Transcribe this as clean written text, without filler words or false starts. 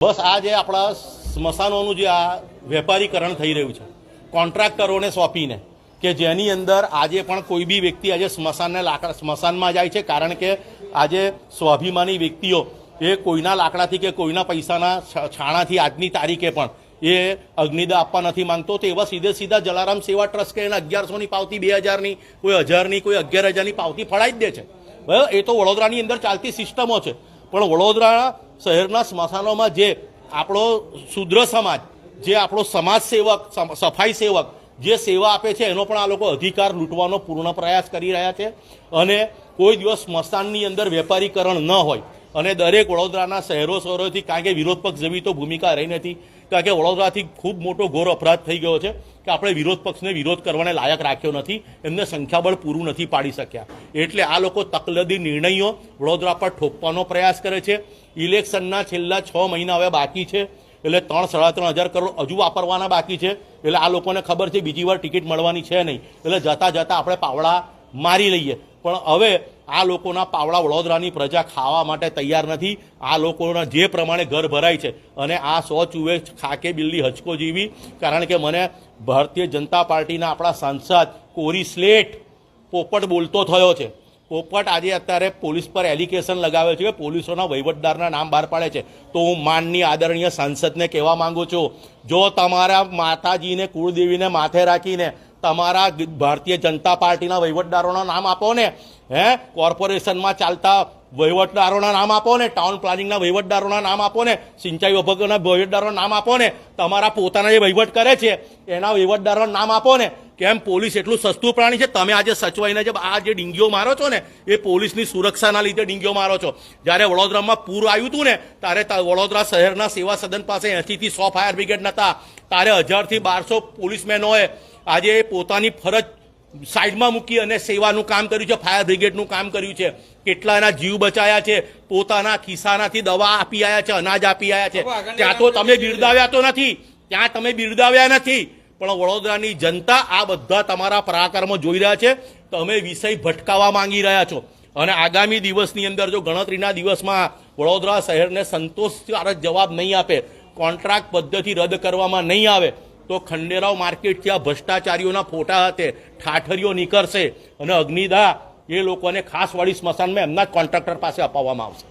બસ આ જે આપણા સ્મશાનોનું જે આ વેપારીકરણ થઈ રહ્યું છે કોન્ટ્રાક્ટરોને સોંપીને કે જેની અંદર આજે પણ કોઈ બી વ્યક્તિ આજે સ્મશાનમાં જાય છે, કારણ કે આજે સ્વાભિમાની વ્યક્તિઓ એ કોઈના લાકડાથી કે કોઈના પૈસાના છાણાથી આજની તારીખે પણ એ અગ્નિદાહ આપવા નથી માંગતો. તો એવા સીધા જલારામ સેવા ટ્રસ્ટ કે એના 1100ની પાવતી, 2000ની, કોઈ 1000ની, કોઈ 11000ની પાવતી ફળાઈ જ દે છે. બરાબર, એ તો વડોદરાની અંદર ચાલતી સિસ્ટમો છે. પણ વડોદરા શહેરના સ્મશાનોમાં જે આપણો શુદ્ર સમાજ, જે આપણો સમાજ સેવક, સફાઈ સેવક જે સેવા આપે છે, એનો પણ આ લોકો અધિકાર લૂંટવાનો પૂર્ણ પ્રયાસ કરી રહ્યા છે. અને કોઈ દિવસ સ્મશાનની અંદર વેપારીકરણ ન હોય અને દરેક વડોદરાના શહેરોથી, કારણ કે વિરોધ પક્ષ જેવી તો ભૂમિકા રહી નથી, કારણ કે વડોદરાથી ખૂબ મોટો ઘોર અપરાધ થઈ ગયો છે કે આપણે વિરોધ પક્ષને વિરોધ કરવાને લાયક રાખ્યો નથી, એમને સંખ્યાબળ પૂરું નથી પાડી શક્યા. એટલે આ લોકો તકલદી નિર્ણયો વડોદરા પર ઠોકવાનો પ્રયાસ કરે છે. ઇલેક્શનના છેલ્લા 6 મહિના હવે બાકી છે, એટલે 3-3.5 હજાર કરોડ હજુ વાપરવાના બાકી છે. એટલે આ લોકોને ખબર છે બીજી વાર ટિકિટ મળવાની છે નહીં, એટલે જતા આપણે પાવડા મારી લઈએ. પણ હવે આ લોકોના પાવડા વડોદરાની પ્રજા ખાવા માટે તૈયાર નથી. આ લોકોના જે પ્રમાણે ઘર ભરાય છે અને આ 100 ચૂહે ખાકે બિલ્લી હચકો જેવી, કારણ કે મને ભારતીય જનતા પાર્ટીના આપણા સાંસદ કોરી સ્લેટ પોપટ બોલતો થયો છે. પોપટ આજે અત્યારે પોલીસ પર એલિગેશન લગાવે છે કે પોલીસોના વહીવટદારના નામ બહાર પાડે છે. તો હું માનની આદરણીય સાંસદને કહેવા માંગુ છું, જો તમારા માતાજીને, કુળદેવીને માથે રાખીને તમારા ભારતીય જનતા પાર્ટીના વહીવટદારોના નામ આપો ને, કોર્પોરેશનમાં ચાલતા વહીવટદારોના નામ આપો ને, ટાઉન પ્લાનિંગના વહીવટદારોના નામ આપો ને, સિંચાઈ વિભાગના વહીવટદારોના નામ આપો ને, તમારા પોતાના જે વહીવટ કરે છે એના વહીવટદારોના નામ આપો ને. કેમ પોલીસ એટલું સસ્તું પ્રાણી છે? તમે આજે સચવાઈને આ જે ડીંગીઓ મારો છો ને, એ પોલીસની સુરક્ષાના લીધે ડીંગીઓ મારો છો. જ્યારે વડોદરામાં પૂર આવ્યું હતું ને, ત્યારે વડોદરા શહેરના સેવા સદન પાસે 80થી 100 ફાયર બ્રિગેડ નહોતા, ત્યારે 1000થી 1200 પોલીસમેનોએ આજે પોતાની ફરજ સાઈડમાં મૂકી અને સેવાનું કામ કર્યું છે, ફાયર બ્રિગેડનું કામ કર્યું છે. કેટલાના જીવ બચાયા છે, પોતાના ખિસ્સાનાથી દવા આપી આવ્યા છે, અનાજ આપી આવ્યા છે. ત્યાં તો તમે બિરદાવ્યા તો નથી, ત્યાં તમે બિરદાવ્યા નથી. પણ વડોદરાની જનતા આ બધા તમારા પરાક્રમો જોઈ રહ્યા છે. તમે વિષય ભટકાવવા માંગી રહ્યા છો. અને આગામી દિવસની અંદર જો ગણતરીના દિવસમાં વડોદરા શહેરને સંતોષકારક જવાબ નહીં આપે, કોન્ટ્રાક્ટ પદ્ધતિ રદ કરવામાં નહીં આવે, તો ખંડેરાવ માર્કેટથી આ ભ્રષ્ટાચારીઓના ફોટા હાથે ઠાઠરીઓ નીકળશે અને અગ્નિદાહ એ લોકોને ખાસ વાળી સ્મશાનમાં એમના જ કોન્ટ્રાક્ટર પાસે અપાવવામાં આવશે.